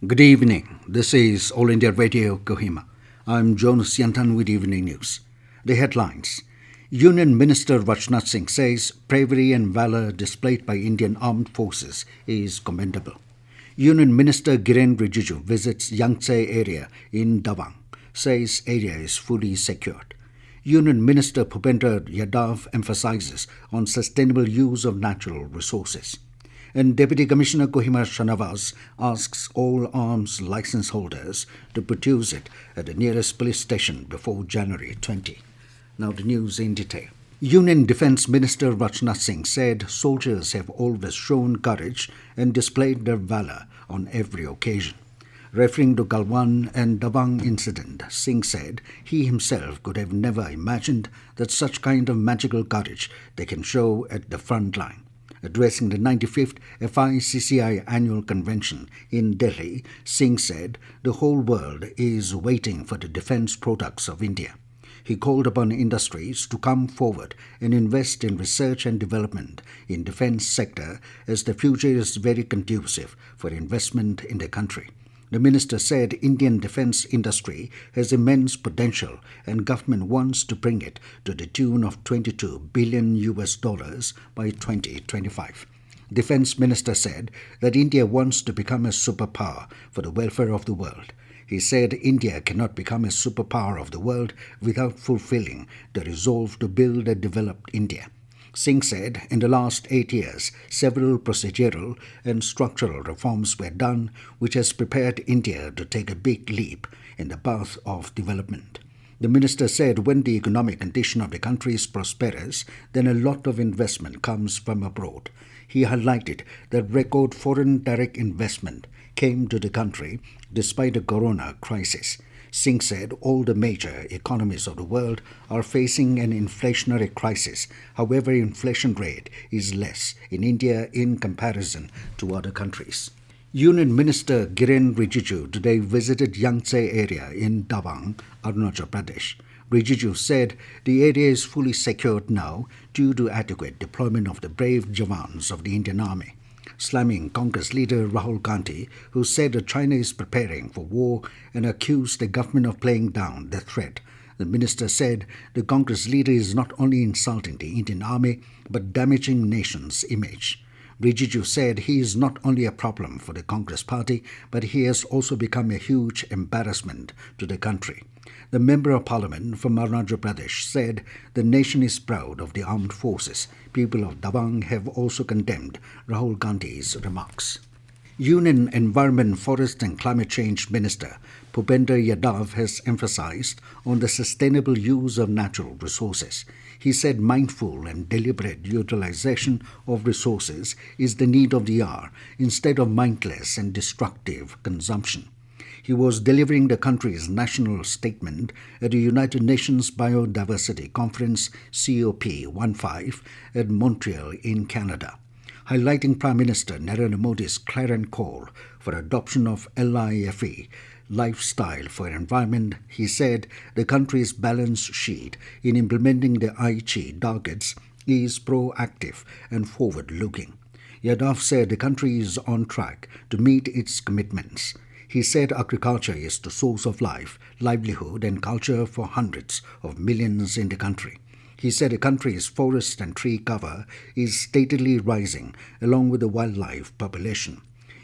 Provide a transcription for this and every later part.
Good evening. This is All India Radio Kohima. I'm Jonas Yantan with Evening News. The headlines. Union Minister Rajnath Singh says bravery and valour displayed by Indian armed forces is commendable. Union Minister Kiren Rijiju visits Yangtse area in Tawang, says area is fully secured. Union Minister Bhupender Yadav emphasizes on sustainable use of natural resources. And Deputy Commissioner Kohima Shanavas asks all arms license holders to produce it at the nearest police station before January 20. Now the news in detail. Union Defence Minister Rajnath Singh said soldiers have always shown courage and displayed their valour on every occasion. Referring to Galwan and Tawang incident, Singh said he himself could have never imagined that such kind of magical courage they can show at the front line. Addressing the 95th FICCI annual convention in Delhi, Singh said the whole world is waiting for the defence products of India. He called upon industries to come forward and invest in research and development in defence sector as the future is very conducive for investment in the country. The minister said Indian defence industry has immense potential and government wants to bring it to the tune of $22 billion by 2025. Defence Minister said that India wants to become a superpower for the welfare of the world. He said India cannot become a superpower of the world without fulfilling the resolve to build a developed India. Singh said in the last 8 years, several procedural and structural reforms were done, which has prepared India to take a big leap in the path of development. The minister said when the economic condition of the country is prosperous, then a lot of investment comes from abroad. He highlighted that record foreign direct investment came to the country despite the corona crisis. Singh said all the major economies of the world are facing an inflationary crisis. However, inflation rate is less in India in comparison to other countries. Union Minister Kiren Rijiju today visited Yangtse area in Tawang, Arunachal Pradesh. Rijiju said the area is fully secured now due to adequate deployment of the brave jawans of the Indian Army. Slamming Congress leader Rahul Gandhi, who said that China is preparing for war and accused the government of playing down the threat. The minister said the Congress leader is not only insulting the Indian army but damaging nation's image. Rijiju said he is not only a problem for the Congress party but he has also become a huge embarrassment to the country. The Member of Parliament from Arunachal Pradesh said the nation is proud of the armed forces. People of Tawang have also condemned Rahul Gandhi's remarks. Union Environment, Forest and Climate Change Minister Bhupender Yadav has emphasized on the sustainable use of natural resources. He said mindful and deliberate utilization of resources is the need of the hour instead of mindless and destructive consumption. He was delivering the country's national statement at the United Nations Biodiversity Conference COP15 at Montreal in Canada. Highlighting Prime Minister Narendra Modi's clarion call for adoption of LIFE, Lifestyle for Environment, he said the country's balance sheet in implementing the Aichi targets is proactive and forward-looking. Yadav said the country is on track to meet its commitments. He said agriculture is the source of life, livelihood and culture for hundreds of millions in the country. He said the country's forest and tree cover is steadily rising along with the wildlife population.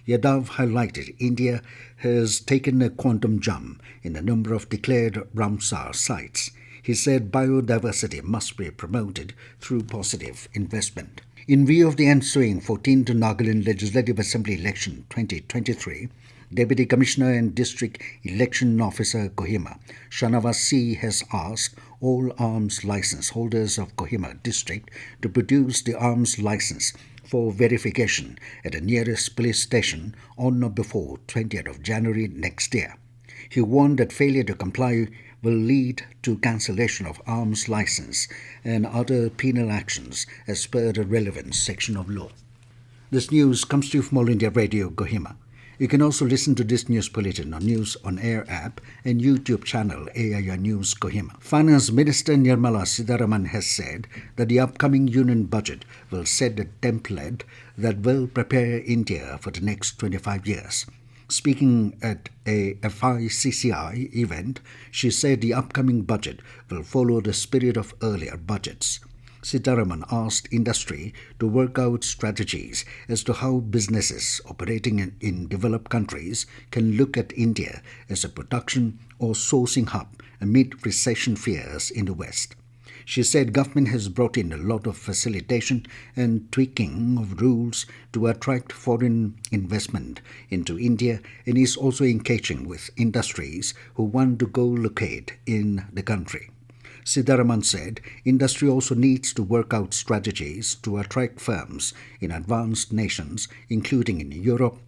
Yadav highlighted India has taken a quantum jump in the number of declared Ramsar sites. He said biodiversity must be promoted through positive investment. In view of the ensuing 14th Nagaland Legislative Assembly election 2023, Deputy Commissioner and District Election Officer Kohima Shanavas C has asked all arms license holders of Kohima District to produce the arms license for verification at the nearest police station on or before 20th of January next year. He warned that failure to comply will lead to cancellation of arms license and other penal actions as per the relevant section of law. This news comes to you from All India Radio Kohima. You can also listen to this news bulletin on News on Air app and YouTube channel AIR News Kohima. Finance Minister Nirmala Sitharaman has said that the upcoming union budget will set a template that will prepare India for the next 25 years. Speaking at a FICCI event, she said the upcoming budget will follow the spirit of earlier budgets. Sitharaman asked industry to work out strategies as to how businesses operating in developed countries can look at India as a production or sourcing hub amid recession fears in the West. She said government has brought in a lot of facilitation and tweaking of rules to attract foreign investment into India and is also engaging with industries who want to go locate in the country. Sitharaman said industry also needs to work out strategies to attract firms in advanced nations, including in Europe,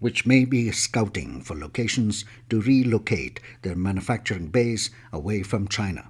which may be scouting for locations to relocate their manufacturing base away from China.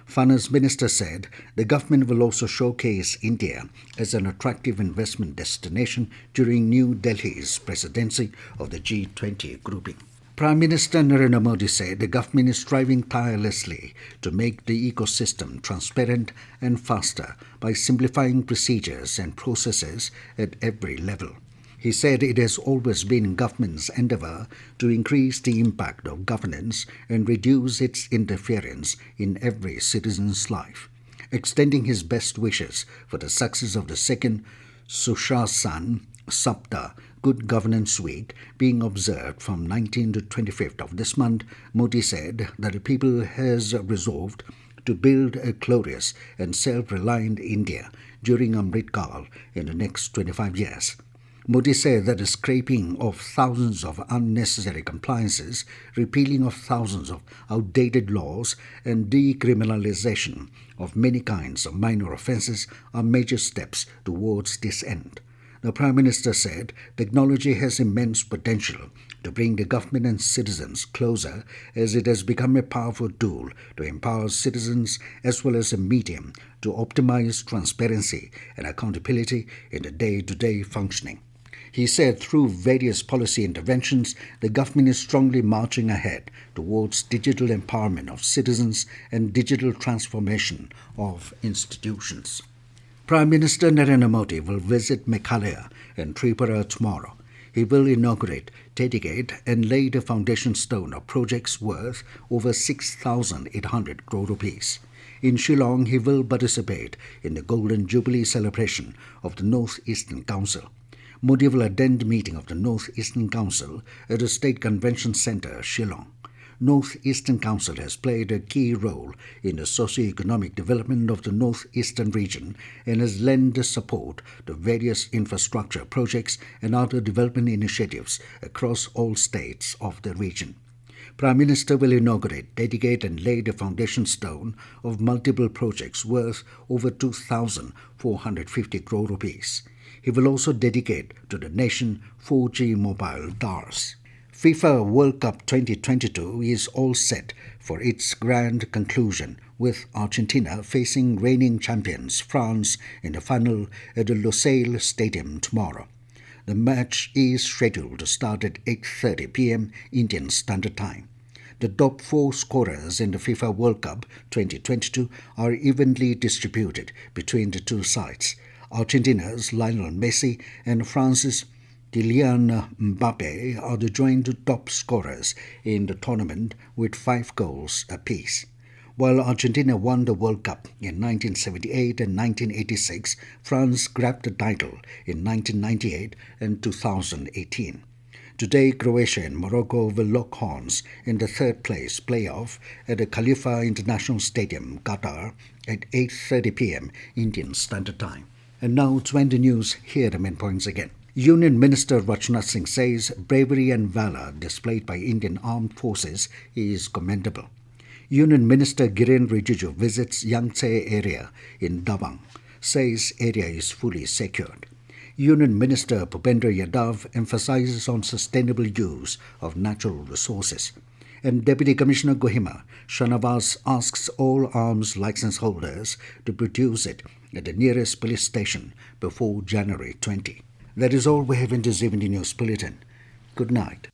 Finance Minister said the government will also showcase India as an attractive investment destination during New Delhi's presidency of the G20 grouping. Prime Minister Narendra Modi said the government is striving tirelessly to make the ecosystem transparent and faster by simplifying procedures and processes at every level. He said it has always been government's endeavour to increase the impact of governance and reduce its interference in every citizen's life. Extending his best wishes for the success of the second Sushasana Sapta Good Governance Week being observed from 19th to 25th of this month, Modi said that the people has resolved to build a glorious and self-reliant India during Amrit Kal in the next 25 years. Modi said that the scraping of thousands of unnecessary compliances, repealing of thousands of outdated laws, and decriminalization of many kinds of minor offences are major steps towards this end. The Prime Minister said technology has immense potential to bring the government and citizens closer as it has become a powerful tool to empower citizens as well as a medium to optimize transparency and accountability in the day-to-day functioning. He said through various policy interventions, the government is strongly marching ahead towards digital empowerment of citizens and digital transformation of institutions. Prime Minister Narendra Modi will visit Meghalaya and Tripura tomorrow. He will inaugurate, dedicate and lay the foundation stone of projects worth over 6,800 crore rupees. In Shillong, he will participate in the Golden Jubilee celebration of the North Eastern Council. Modi will attend the meeting of the North Eastern Council at the State Convention Centre, Shillong. North Eastern Council has played a key role in the socio-economic development of the North Eastern region and has lent support to various infrastructure projects and other development initiatives across all states of the region. Prime Minister will inaugurate, dedicate and lay the foundation stone of multiple projects worth over 2,450 crore rupees. He will also dedicate to the nation 4G mobile towers. FIFA World Cup 2022 is all set for its grand conclusion, with Argentina facing reigning champions France in the final at the Lusail Stadium tomorrow. The match is scheduled to start at 8:30 p.m. Indian Standard Time. The top 4 scorers in the FIFA World Cup 2022 are evenly distributed between the two sides. Argentina's Lionel Messi and France's Kylian Mbappe are the joint top scorers in the tournament with 5 goals apiece. While Argentina won the World Cup in 1978 and 1986, France grabbed the title in 1998 and 2018. Today, Croatia and Morocco will lock horns in the third-place playoff at the Khalifa International Stadium, Qatar, at 8:30 p.m. Indian Standard Time. And now to end the news, here are the main points again. Union Minister Rajnath Singh says bravery and valour displayed by Indian armed forces is commendable. Union Minister Kiren Rijiju visits Yangtse area in Tawang, says area is fully secured. Union Minister Bhupender Yadav emphasizes on sustainable use of natural resources. And Deputy Commissioner Kohima, Shanavas, asks all arms license holders to produce it at the nearest police station before January 20. That is all we have in this evening news bulletin. Good night.